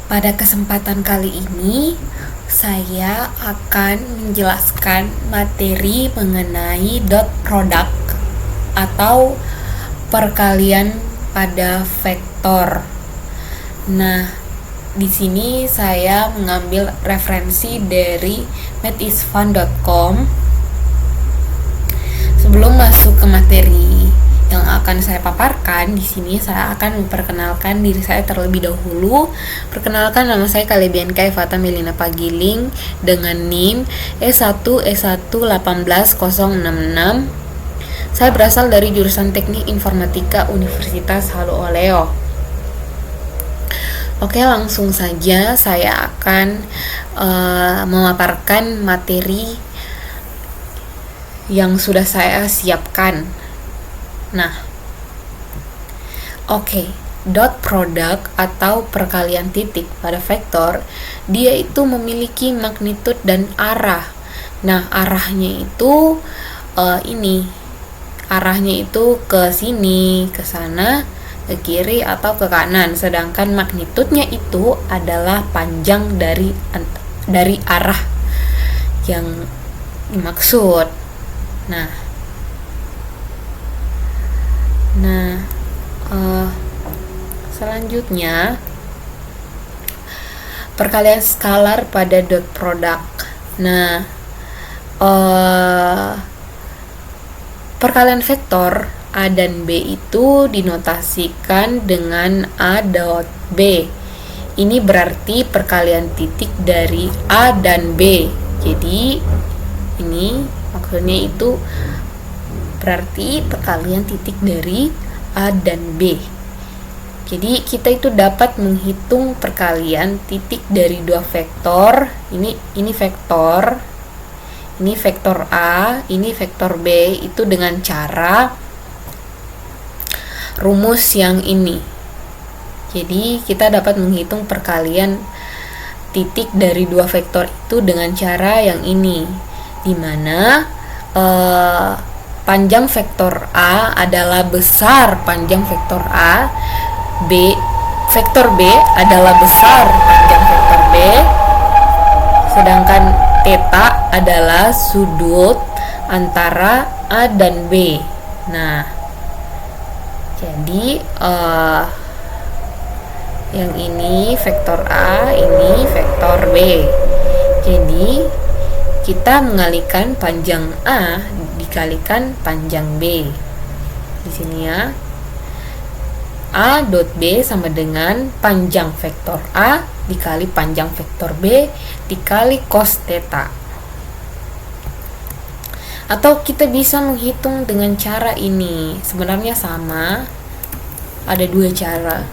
Pada kesempatan kali ini, saya akan menjelaskan materi mengenai dot product atau perkalian pada vektor. Nah, di sini saya mengambil referensi dari mathsfun.com. Sebelum masuk ke materi yang akan saya paparkan, di sini saya akan memperkenalkan diri saya terlebih dahulu. Perkenalkan, nama saya Kalebianka Evata Melina Pagiling dengan NIM S1 18066. Saya berasal dari jurusan Teknik Informatika Universitas Halu Oleo. Oke, langsung saja saya akan memaparkan materi yang sudah saya siapkan. Nah, dot product atau perkalian titik pada vektor, dia itu memiliki magnitude dan arah. Nah, arahnya itu arahnya itu ke sini, ke sana, ke kiri atau ke kanan. Sedangkan magnitudenya itu adalah panjang dari arah yang dimaksud. Selanjutnya perkalian skalar pada dot product. Perkalian vektor A dan B itu dinotasikan dengan A dot B. Ini berarti perkalian titik dari A dan B. Jadi ini maksudnya itu berarti perkalian titik dari A dan B. Jadi kita itu dapat menghitung perkalian titik dari dua vektor. Ini vektor. Ini vektor A, ini vektor B, itu dengan cara rumus yang ini. Jadi kita dapat menghitung perkalian titik dari dua vektor itu dengan cara yang ini, dimana panjang vektor A adalah besar panjang vektor A, vektor B adalah besar panjang vektor B, sedangkan theta adalah sudut antara A dan B. Nah, jadi yang ini vektor A, ini vektor B. Jadi kita mengalikan panjang A dikalikan panjang B. Di sini ya. A dot B sama dengan panjang vektor A dikali panjang vektor B dikali cos theta. Atau kita bisa menghitung dengan cara ini. Sebenarnya sama, ada dua cara.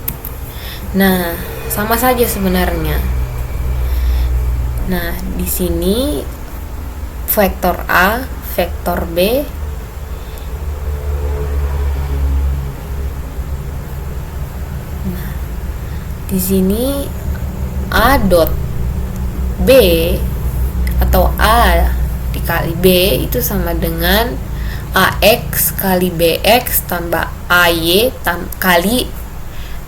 Nah, sama saja sebenarnya. Nah, di sini vektor A, vektor B, di sini A dot B atau A dikali B itu sama dengan AX kali BX tambah AY kali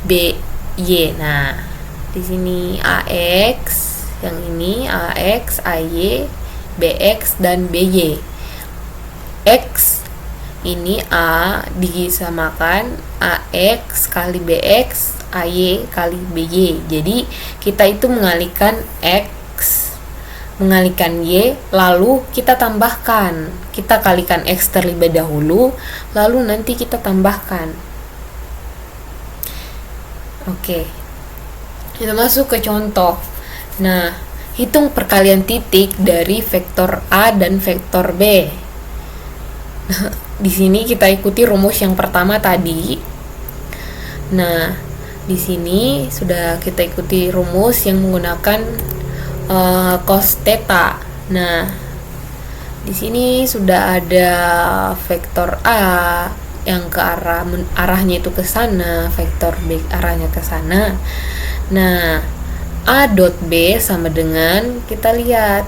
BY. Nah, di sini AX, yang ini AX, AY, BX dan BY. X ini A disamakan AX kali BX, AY kali BY. Jadi kita itu mengalihkan X, mengalihkan Y, lalu kita tambahkan. Kita kalikan X terlebih dahulu, lalu nanti kita tambahkan. Oke, kita masuk ke contoh. Nah, hitung perkalian titik dari vektor A dan vektor B. Di sini kita ikuti rumus yang pertama tadi. Nah, di sini sudah kita ikuti rumus yang menggunakan cos theta. Nah, di sini sudah ada vektor A yang ke arahnya itu ke sana, vektor B arahnya ke sana. Nah, A dot B sama dengan, kita lihat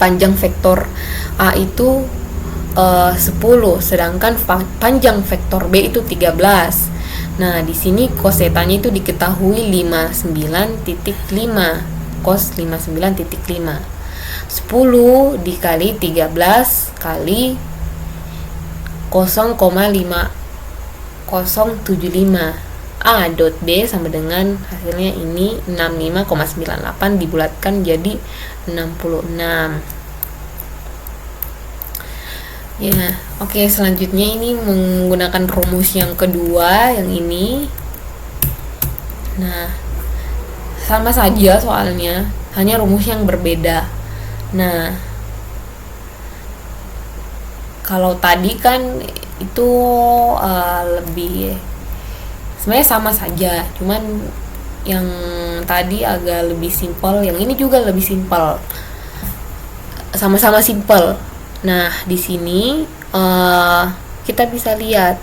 panjang vektor A itu 10, sedangkan panjang vektor B itu 13. Nah, di sini cos tetanya itu diketahui 59.5. Cos 59.5. 10 dikali 13 kali 0,5075. A dot B sama dengan hasilnya ini 65,98 dibulatkan jadi 66. Ya, oke, selanjutnya ini menggunakan rumus yang kedua, yang ini. Nah, sama saja soalnya, hanya rumus yang berbeda. Nah, kalau tadi kan itu lebih sebenarnya sama saja, cuman yang tadi agak lebih simpel, yang ini juga lebih simpel, sama-sama simpel. Nah, di sini kita bisa lihat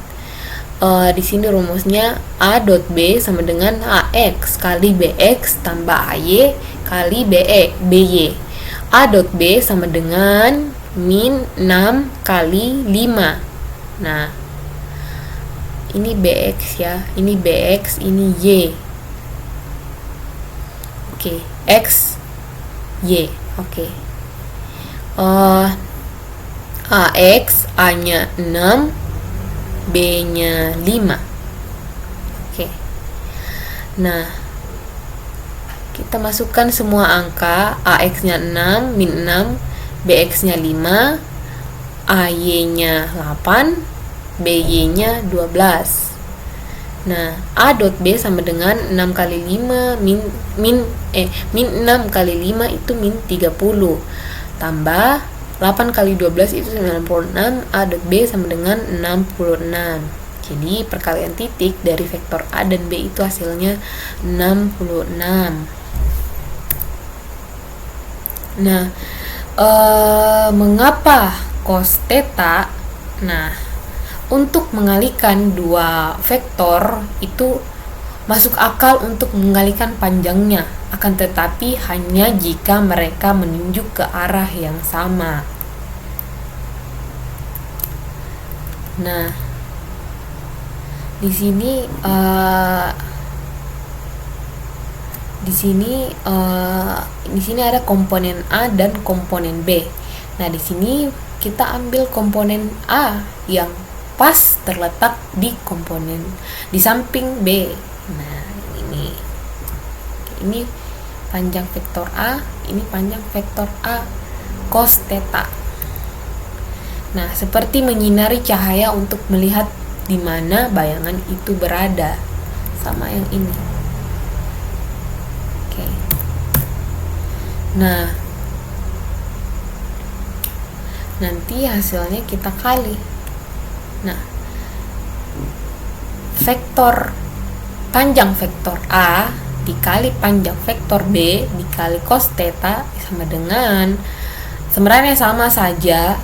di sini rumusnya A dot B sama dengan AX kali BX tambah AY kali BY. A dot B sama dengan min 6 kali 5. Nah, ini BX ya, ini BX, ini Y. Oke, X, Y. Oke. AX, A-nya 6, B-nya 5. Oke. Nah, kita masukkan semua angka. AX-nya 6, min 6, BX-nya 5, AY-nya 8, BY-nya 12. Nah, A dot B sama dengan 6 kali 5 min 6 kali 5 itu min 30. Tambah 8 kali 12 itu 96. A dot B sama dengan 66. Jadi perkalian titik dari vektor A dan B itu hasilnya 66. Nah, mengapa cos theta? Nah, untuk mengalihkan dua vektor itu masuk akal untuk mengalihkan panjangnya, akan tetapi hanya jika mereka menunjuk ke arah yang sama. Nah, di sini ada komponen A dan komponen B. Nah, di sini kita ambil komponen A yang pas terletak di samping B. Nah, ini panjang vektor A, ini panjang vektor A cos theta. Nah, seperti menyinari cahaya untuk melihat di mana bayangan itu berada, sama yang ini. Oke. Nah, nanti hasilnya kita kali. Nah, vektor panjang vektor A dikali panjang vektor B dikali cos theta sama dengan, sebenarnya sama saja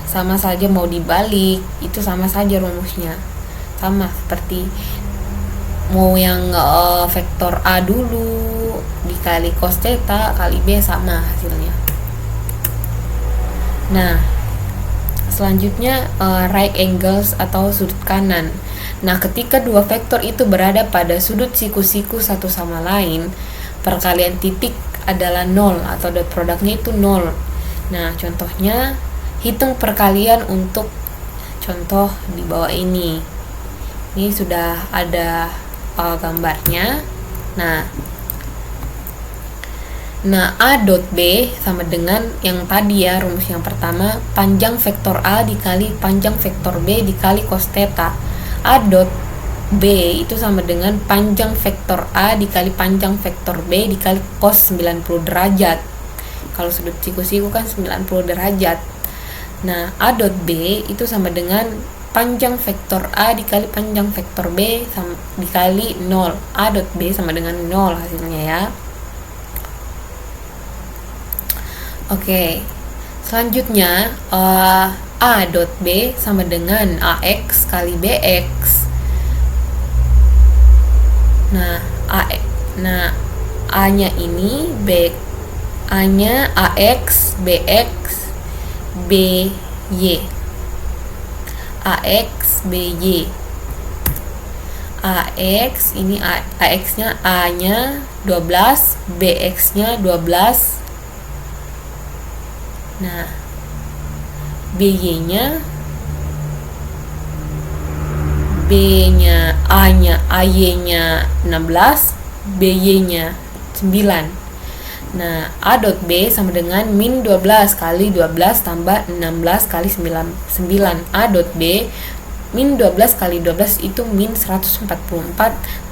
mau dibalik itu sama saja rumusnya, sama seperti mau yang vektor A dulu dikali cos theta kali B sama hasilnya. Nah, selanjutnya right angles atau sudut kanan. Nah, ketika dua vektor itu berada pada sudut siku-siku satu sama lain, perkalian titik adalah 0 atau dot produknya itu 0. Nah, contohnya hitung perkalian untuk contoh di bawah ini. Ini sudah ada gambarnya. Nah, A dot B sama dengan yang tadi ya, rumus yang pertama, panjang vektor A dikali panjang vektor B dikali cos theta. A dot B itu sama dengan panjang vektor A dikali panjang vektor B dikali cos 90 derajat. Kalau sudut siku-siku kan 90 derajat. Nah, A dot B itu sama dengan panjang vektor A dikali panjang vektor B dikali 0. A dot B sama dengan 0 hasilnya ya. Oke, selanjutnya A dot B sama dengan AX kali BX. Nah, A-nya ini A-nya AX, BX, BY. AX, BY. AX, ini AX-nya, A-nya 12, BX-nya 12. Nah, BY-nya, B-nya, A-nya, AY-nya 16, BY-nya 9. Nah, A dot B sama dengan min 12 kali 12 tambah 16 kali 9. A dot B min 12 kali 12 itu min 144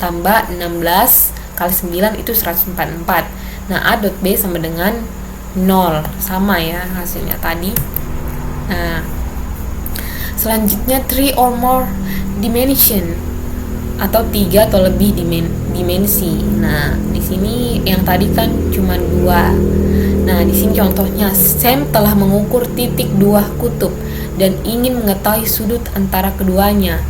tambah 16 kali 9 itu 144. Nah, A dot B sama dengan 0, sama ya hasilnya tadi. Nah, selanjutnya 3 or more dimension, atau 3 atau lebih dimensi. Nah, di sini yang tadi kan cuma 2. Nah, di sini contohnya, Sam telah mengukur titik 2 kutub dan ingin mengetahui sudut antara keduanya.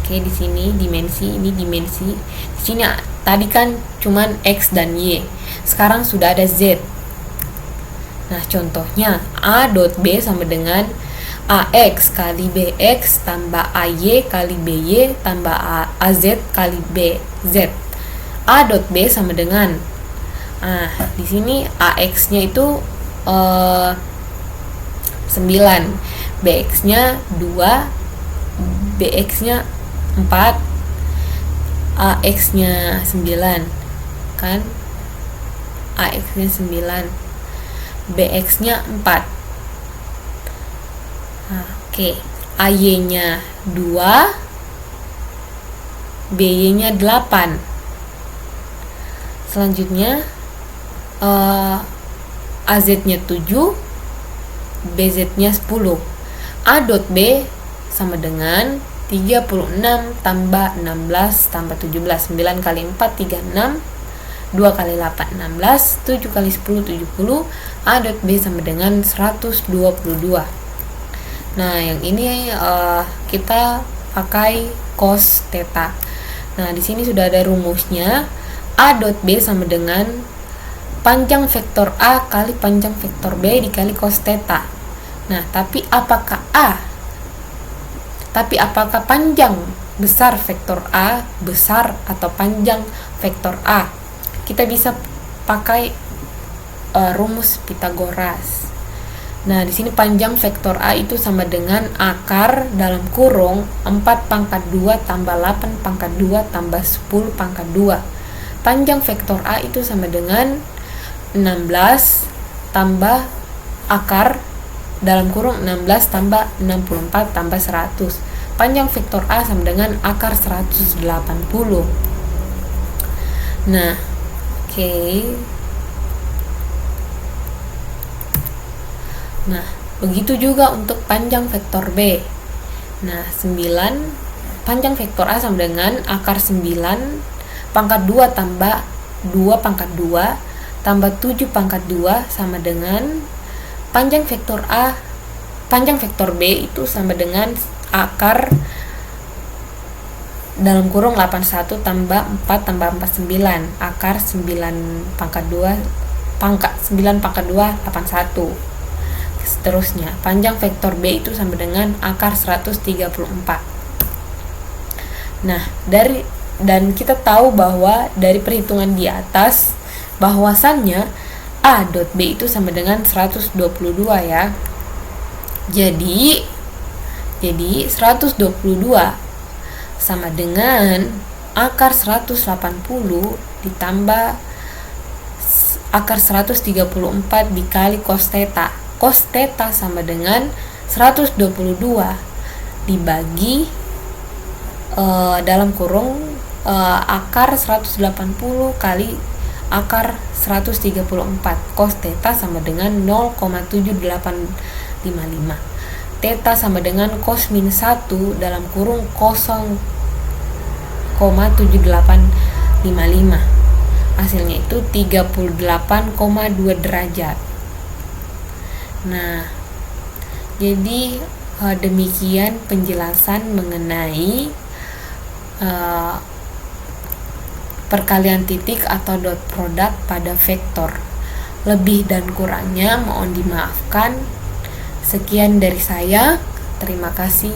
Oke, di sini dimensi, ini dimensi. Di sini tadi kan cuman X dan Y. Sekarang sudah ada Z. Nah, contohnya A dot B sama dengan AX kali BX tambah AY kali BY tambah AZ kali BZ. A dot B sama dengan, di sini AX-nya itu 9, BX-nya 2, BX-nya 4, AX-nya 9 kan, AX-nya 9, BX-nya 4. Oke, AY-nya 2, BY-nya 8. Selanjutnya AZ-nya 7, BZ-nya 10. A dot B sama dengan 36 tambah 16 tambah 17. 9 kali 4 36, 2 kali 8 16, 7 kali 10 70. A dot B sama dengan 122. Nah, yang ini kita pakai cos theta. Nah, di sini sudah ada rumusnya. A dot B sama dengan panjang vektor A kali panjang vektor B dikali cos theta. Nah, tapi apakah panjang besar vektor A besar atau panjang vektor A? Kita bisa pakai rumus Pythagoras. Nah, di sini panjang vektor A itu sama dengan akar dalam kurung 4 pangkat 2 tambah 8 pangkat 2 tambah 10 pangkat 2. Panjang vektor A itu sama dengan 16 tambah akar dalam kurung 16 tambah 64 tambah 100. Panjang vektor A sama dengan akar 180. Nah, oke. Nah, begitu juga untuk panjang vektor B. Nah, 9 panjang vektor A sama dengan akar 9 pangkat 2 tambah 2 pangkat 2 tambah 7 pangkat 2 sama dengan panjang vektor B itu sama dengan akar dalam kurung 81 tambah 4 tambah 49, akar 9 pangkat 2 81. Seterusnya, panjang vektor B itu sama dengan akar 134. Nah, dan kita tahu bahwa dari perhitungan di atas bahwasannya A dot B itu sama dengan 122 ya. Jadi 122 sama dengan akar 180 ditambah akar 134 dikali cos theta. Cos theta sama dengan 122 dibagi dalam kurung akar 180 kali akar 134. Cos theta sama dengan 0,7855. Theta sama dengan cos min 1 dalam kurung 0,7855. Hasilnya itu 38,2 derajat. Nah, jadi demikian penjelasan mengenai perkalian titik atau dot product pada vektor. Lebih dan kurangnya mohon dimaafkan. Sekian dari saya. Terima kasih.